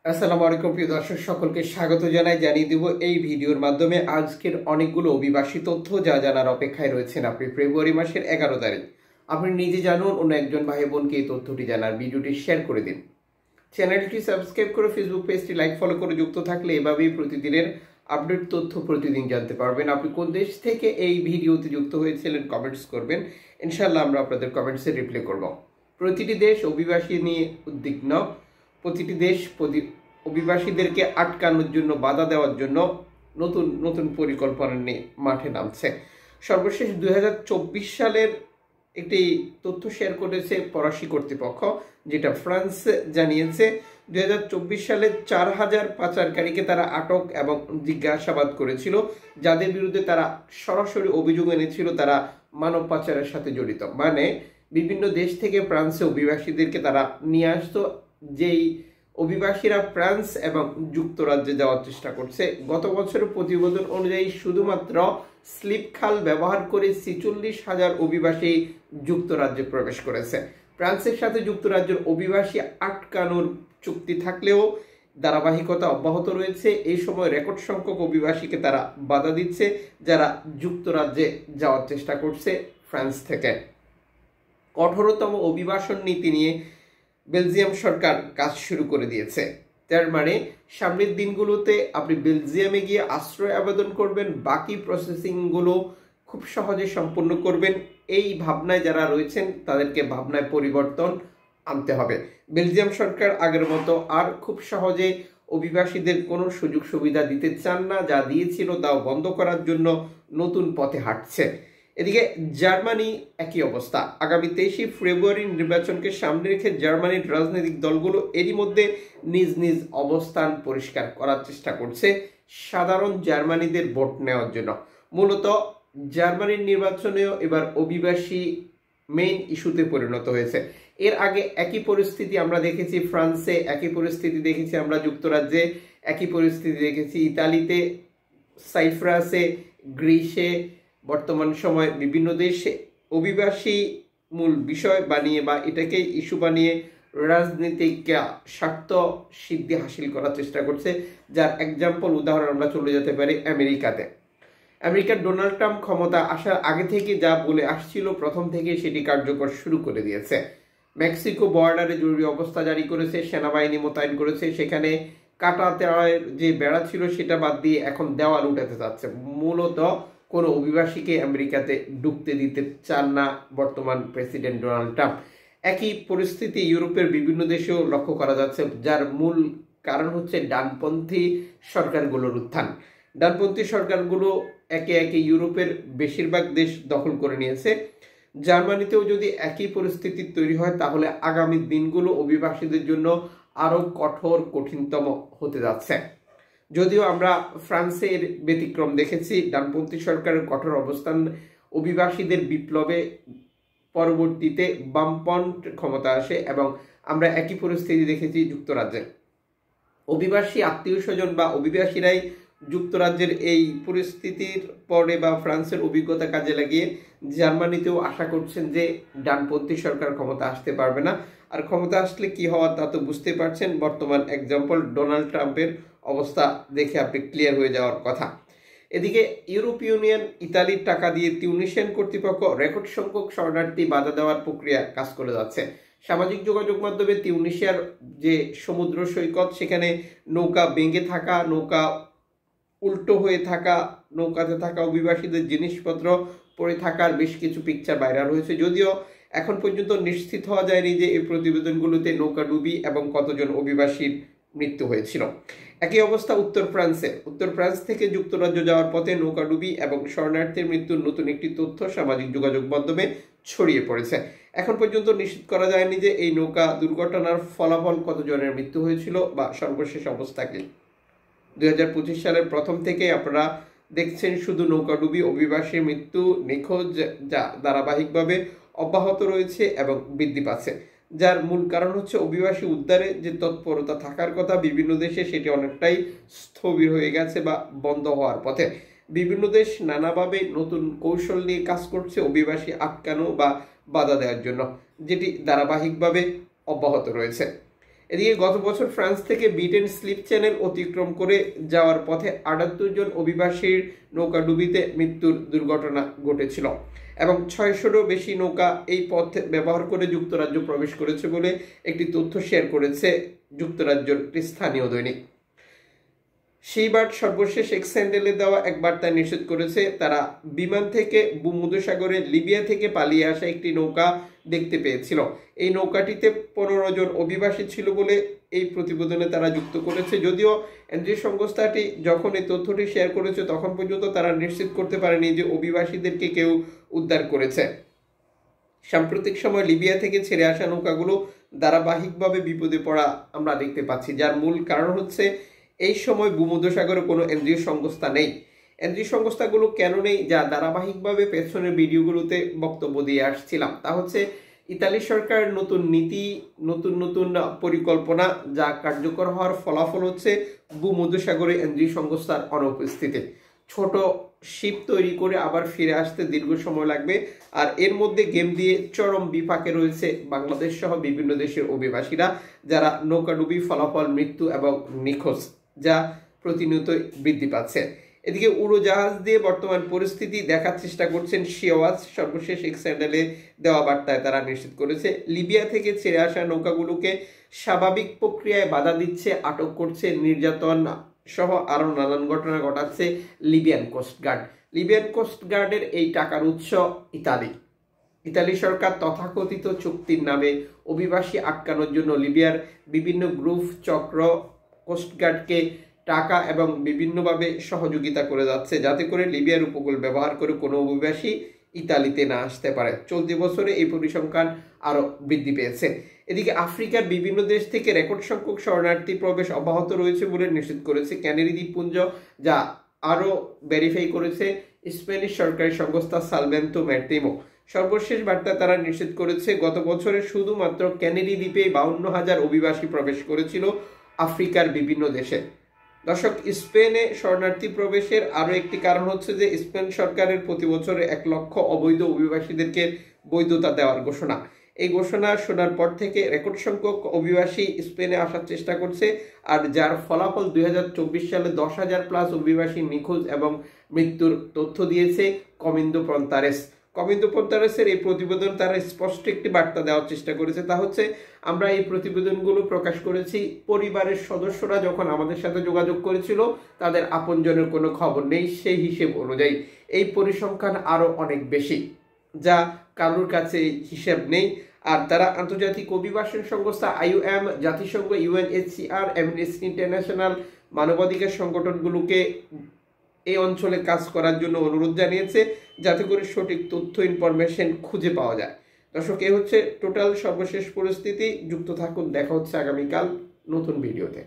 আসসালামু আলাইকুম প্রিয় দর্শক সকলকে স্বাগত জানিয়ে দেব এই ভিডিওর মাধ্যমে আজকের অনেকগুলো অভিবাসী তথ্য যা জানার অপেক্ষায় রয়েছেন আপনি ফেব্রুয়ারি মাসের 11 তারিখ। আপনি নিজে জানুন, অন্য একজন ভাই বোনকে এই তথ্যটি জানার ভিডিওটি শেয়ার করে দিন। চ্যানেলটি সাবস্ক্রাইব করে ফেসবুক পেজটি লাইক ফলো করে যুক্ত থাকলে এভাবেই প্রতিদিনের আপডেট তথ্য প্রতিদিন জানতে পারবেন। আপনি কোন দেশ থেকে এই ভিডিওতে যুক্ত হয়েছিলেন কমেন্টস করবেন, ইনশাআল্লাহ আমরা আপনাদের কমেন্টসে রিপ্লাই করব। প্রতিটি দেশ অভিবাসী নিয়ে উদ্বিগ্ন। প্রতিটি দেশ অভিবাসীদেরকে আটকানোর জন্য, বাধা দেওয়ার জন্য নতুন নতুন পরিকল্পনা নিয়ে মাঠে নামছে। সর্বশেষ 2024 সালের একটি তথ্য শেয়ার করেছে ফরাসি কর্তৃপক্ষ, যেটা ফ্রান্স জানিয়েছে 2024 সালে 4000 পাচারকারীকে তারা আটক এবং জিজ্ঞাসাবাদ করেছিল, যাদের বিরুদ্ধে তারা সরাসরি অভিযোগ এনেছিল তারা মানব পাচারের সাথে জড়িত। মানে বিভিন্ন দেশ থেকে ফ্রান্সে অভিবাসীদেরকে তারা নিয়ে আসতো, যেই অভিবাসীরা ফ্রান্স এবং যুক্তরাজ্যে যাওয়ার চেষ্টা করছে। গত বছরের প্রতিবেদন অনুযায়ী শুধুমাত্র স্লিপ খাল ব্যবহার করে 46,000 অভিবাসী যুক্তরাজ্যে প্রবেশ করেছে। ফ্রান্সের সাথে যুক্তরাজ্যের অভিবাসী আটকানোর চুক্তি থাকলেও ধারাবাহিকতা অব্যাহত রয়েছে। এই সময় রেকর্ড সংখ্যক অভিবাসীকে তারা বাধা দিচ্ছে, যারা যুক্তরাজ্যে যাওয়ার চেষ্টা করছে ফ্রান্স থেকে। কঠোরতম অভিবাসন নীতি নিয়ে বেলজিয়াম সরকার কাজ শুরু করে দিয়েছে। তার মানে সামনের দিনগুলোতে আপনি বেলজিয়ামে গিয়ে আশ্রয় আবেদন করবেন, বাকি প্রসেসিংগুলো খুব সহজে সম্পন্ন করবেন। এই ভাবনায় যারা রয়েছেন তাদেরকে ভাবনায় পরিবর্তন আনতে হবে। বেলজিয়াম সরকার আগের মতো আর খুব সহজে অভিবাসীদের কোনো সুযোগ সুবিধা দিতে চান না, যা দিয়েছিল তাও বন্ধ করার জন্য নতুন পথে হাঁটছে। এদিকে জার্মানি একই অবস্থা। আগামী 23 ফেব্রুয়ারি নির্বাচনকে সামনে রেখে জার্মানির রাজনৈতিক দলগুলো এরই মধ্যে নিজ নিজ অবস্থান পরিষ্কার করার চেষ্টা করছে সাধারণ জার্মানিদের ভোট নেওয়ার জন্য। মূলত জার্মানির নির্বাচনেও এবার অভিবাসী মেইন ইস্যুতে পরিণত হয়েছে। এর আগে একই পরিস্থিতি আমরা দেখেছি ফ্রান্সে, একই পরিস্থিতি দেখেছি আমরা যুক্তরাজ্যে, একই পরিস্থিতি দেখেছি ইতালিতে, সাইপ্রাসে, গ্রিসে। বর্তমান সময় বিভিন্ন দেশে অভিবাসী মূল বিষয় বানিয়ে বা এটাকে ইস্যু বানিয়ে রাজনৈতিক স্বার্থ সিদ্ধি হাসিল করার চেষ্টা করছে, যার এক্সাম্পল উদাহরণ আমরা চলে যেতে পারি আমেরিকাতে। আমেরিকার ডোনাল্ড ট্রাম্প ক্ষমতা আসার আগে থেকে যা বলে আসছিল, প্রথম থেকে সেটি কার্যকর শুরু করে দিয়েছে। মেক্সিকো বর্ডারে জরুরি অবস্থা জারি করেছে, সেনাবাহিনী মোতায়েন করেছে, সেখানে কাটা দেওয়ার যে বেড়া ছিল সেটা বাদ দিয়ে এখন দেওয়াল উঠাতে যাচ্ছে। মূলত কোনো অভিবাসীকে আমেরিকাতে ঢুকতে দিতে চান না বর্তমান প্রেসিডেন্ট ডোনাল্ড ট্রাম্প। একই পরিস্থিতি ইউরোপের বিভিন্ন দেশেও লক্ষ্য করা যাচ্ছে, যার মূল কারণ হচ্ছে ডানপন্থী সরকারগুলোর উত্থান। ডানপন্থী সরকারগুলো একে একে ইউরোপের বেশিরভাগ দেশ দখল করে নিয়েছে। জার্মানিতেও যদি একই পরিস্থিতি তৈরি হয় তাহলে আগামী দিনগুলো অভিবাসীদের জন্য আরো কঠিনতম হতে যাচ্ছে। যদিও আমরা ফ্রান্সের ব্যতিক্রম দেখেছি, ডানপন্থী সরকারের কঠোর অবস্থান অভিবাসীদের বিপ্লবে পরবর্তীতে বামপন্থ ক্ষমতা আসে, এবং আমরা একই পরিস্থিতি দেখেছি যুক্তরাজ্যে। অভিবাসী আত্মীয় স্বজন বা অভিবাসীরাই যুক্তরাজ্যের এই পরিস্থিতির পরে বা ফ্রান্সের অভিজ্ঞতা কাজে লাগিয়ে জার্মানিতেও আশা করছেন যে ডানপন্থী সরকার ক্ষমতা আসতে পারবে না। আর ক্ষমতা আসলে কি হওয়ার তা তো বুঝতে পারছেন, বর্তমান এক্সাম্পল ডোনাল্ড ট্রাম্পের অবস্থা দেখে আপনি ক্লিয়ার হয়ে যাওয়ার কথা। এদিকে ইউরোপীয় ইউনিয়ন ইতালির টাকা দিয়ে তিউনিসিয়ান কর্তৃপক্ষ রেকর্ড সংখ্যক শরণার্থী বাধা দেওয়ার প্রক্রিয়া কাজ করে যাচ্ছে। সামাজিক যোগাযোগ মাধ্যমে তিউনিসিয়ার যে সমুদ্র সৈকত, সেখানে নৌকা ভেঙে থাকা, নৌকা উল্টো হয়ে থাকা, নৌকাতে থাকা অভিবাসীদের জিনিসপত্র পড়ে থাকার বেশ কিছু পিকচার ভাইরাল হয়েছে। যদিও এখন পর্যন্ত নিশ্চিত হওয়া যায়নি যে এই প্রতিবেদনগুলোতে নৌকা ডুবি এবং কতজন অভিবাসীর মৃত্যু হয়েছিল। একই অবস্থা উত্তর ফ্রান্সে। উত্তর ফ্রান্স থেকে যুক্তরাজ্য যাওয়ার পথে নৌকা ডুবি এবং শরণার্থীর মৃত্যুর নতুন একটি তথ্য সামাজিক যোগাযোগ মাধ্যমে ছড়িয়ে পড়েছে। এখন পর্যন্ত নিশ্চিত করা যায়নি যে এই নৌকা দুর্ঘটনার ফলাফল কতজনের মৃত্যু হয়েছিল বা সর্বশেষ অবস্থা কি। 2025 সালের প্রথম থেকে আপনারা দেখছেন শুধু নৌকাডুবি, অভিবাসীর মৃত্যু, নিখোঁজ, যা ধারাবাহিকভাবে অব্যাহত রয়েছে এবং বৃদ্ধি পাচ্ছে। যার মূল কারণ হচ্ছে অভিবাসী উদ্ধারে যে তৎপরতা থাকার কথা বিভিন্ন দেশে, সেটি অনেকটাই স্থবির হয়ে গেছে বা বন্ধ হওয়ার পথে। বিভিন্ন দেশ নানাভাবে নতুন কৌশল নিয়ে কাজ করছে অভিবাসী আটকানো বা বাধা দেওয়ার জন্য, যেটি ধারাবাহিকভাবে অব্যাহত রয়েছে। এদিকে গত বছর ফ্রান্স থেকে ব্রিটেন স্লিপ চ্যানেল অতিক্রম করে যাওয়ার পথে ৭৮ জন অভিবাসীর নৌকাডুবিতে মৃত্যুর দুর্ঘটনা ঘটেছিল এবং ৬০০রও বেশি নৌকা এই পথ ব্যবহার করে যুক্তরাজ্য প্রবেশ করেছে বলে একটি তথ্য শেয়ার করেছে যুক্তরাজ্যের একটি স্থানীয় দৈনিক। সেইবার সর্বশেষ এক্স হ্যান্ডেলে দেওয়া এক বার্তায় নিশ্চিত করেছে তারা বিমান থেকে ভূমধ্যসাগরে লিবিয়া থেকে পালিয়ে আসা একটি নৌকা দেখতে পেয়েছিল। এই নৌকাটিতে ১৫ জন অভিবাসী ছিল বলে এই প্রতিবেদনে তারা যুক্ত করেছে। যদিও এনজিও সংস্থাটি যখন এই তথ্যটি শেয়ার করেছে তখন পর্যন্ত তারা নিশ্চিত করতে পারেনি যে অভিবাসীদেরকে কেউ উদ্ধার করেছে। সাম্প্রতিক সময় লিবিয়া থেকে ছেড়ে আসা নৌকাগুলো ধারাবাহিকভাবে বিপদে পড়া আমরা দেখতে পাচ্ছি, যার মূল কারণ হচ্ছে এই সময় ভূমধ্যসাগরে কোনো এনজিও সংস্থা নেই। এনজিও সংস্থাগুলো কেন নেই, যা ধারাবাহিকভাবে পেছনের ভিডিওগুলোতে বক্তব্য দিয়ে আসছিলাম, তা হচ্ছে ইতালি সরকার নতুন নীতি, নতুন পরিকল্পনা যা কার্যকর হওয়ার ফলাফল হচ্ছে ভূমধ্যসাগরে এনজিও সংস্থার অনুপস্থিতি। ছোট শিপ তৈরি করে আবার ফিরে আসতে দীর্ঘ সময় লাগবে, আর এর মধ্যে গেম দিয়ে চরম বিপাকে রয়েছে বাংলাদেশ সহ বিভিন্ন দেশের অভিবাসীরা, যারা নৌকাডুবি ফলাফল মৃত্যু এবং নিখোঁজ যা প্রতিনিয়ত বৃদ্ধি পাচ্ছে। এদিকে উড়োজাহাজ দিয়ে বর্তমান পরিস্থিতি দেখার চেষ্টা করছেন শিওয়াজ। সর্বশেষ এক্স হ্যান্ডেলে দেওয়া বার্তায় তারা নিশ্চিত করেছে লিবিয়া থেকে ছেড়ে আসা নৌকাগুলোকে স্বাভাবিক প্রক্রিয়ায় বাধা দিচ্ছে, আটক করছে, নির্যাতন সহ আরো নানান ঘটনা ঘটাচ্ছে লিবিয়ান কোস্টগার্ড। লিবিয়ান কোস্টগার্ডের এই টাকার উৎস ইতালি সরকার তথাকথিত চুক্তির নামে অভিবাসী আটকানোর জন্য লিবিয়ার বিভিন্ন গ্রুপ চক্র কোস্টগার্ডকে টাকা এবং বিভিন্নভাবে সহযোগিতা করে যাচ্ছে, যাতে করে লিবিয়ার উপকূল ব্যবহার করে কোনো অভিবাসী ইতালিতে না আসতে পারে। চলতি বছরে এই পরিসংখ্যান আরো বৃদ্ধি পেয়েছে। এদিকে আফ্রিকার বিভিন্ন দেশ থেকে রেকর্ড সংখ্যক শরণার্থী প্রবেশ অব্যাহত রয়েছে বলে নিশ্চিত করেছে ক্যানারি দ্বীপপুঞ্জ, যা আরো ভেরিফাই করেছে স্প্যানিশ সরকারি সংস্থা সালভেন্তো ম্যারিতিমো। সর্বশেষ বার্তা তারা নিশ্চিত করেছে গত বছরে শুধুমাত্র ক্যানারি দ্বীপে ৫২,০০০ অভিবাসী প্রবেশ করেছিল আফ্রিকার বিভিন্ন দেশে। দর্শক, স্পেনে শরণার্থী প্রবেশের আরো একটি কারণ হচ্ছে যে স্পেন সরকারের প্রতি বছরে ১ লক্ষ অবৈধ অভিবাসীদেরকে বৈধতা দেওয়ার ঘোষণা। এই ঘোষণা শোনার পর থেকে রেকর্ড সংখ্যক অভিবাসী স্পেনে আসার চেষ্টা করছে, আর যার ফলাফল ২০২৪ সালে ১০,০০০+ অভিবাসী নিখোঁজ এবং মৃত্যুর তথ্য দিয়েছে কমিন্দো পন্তারেসের এই প্রতিবেদন। তারা স্পষ্ট একটি বার্তা দেওয়ার চেষ্টা করেছে, তা হচ্ছে আমরা এই প্রতিবেদনগুলো প্রকাশ করেছি পরিবারের সদস্যরা যখন আমাদের সাথে যোগাযোগ করেছিল তাদের আপনজনের কোনো খবর নেই, সেই হিসেব অনুযায়ী এই পরিসংখ্যান আরো অনেক বেশি, যা কারোর কাছে হিসেব নেই। আর তারা আন্তর্জাতিক অভিবাসন সংস্থা IOM, জাতিসংঘ, UNHCR, অ্যামনেস্টি ইন্টারন্যাশনাল, মানবাধিকার সংগঠনগুলোকে এই অঞ্চলে কাজ করার জন্য অনুরোধ জানিয়েছে, যাতে করে সঠিক তথ্য ইনফরমেশন খুঁজে পাওয়া যায়। দর্শক, এই হচ্ছে টোটাল সর্বশেষ পরিস্থিতি। যুক্ত থাকুন, দেখা হচ্ছে আগামীকাল নতুন ভিডিওতে।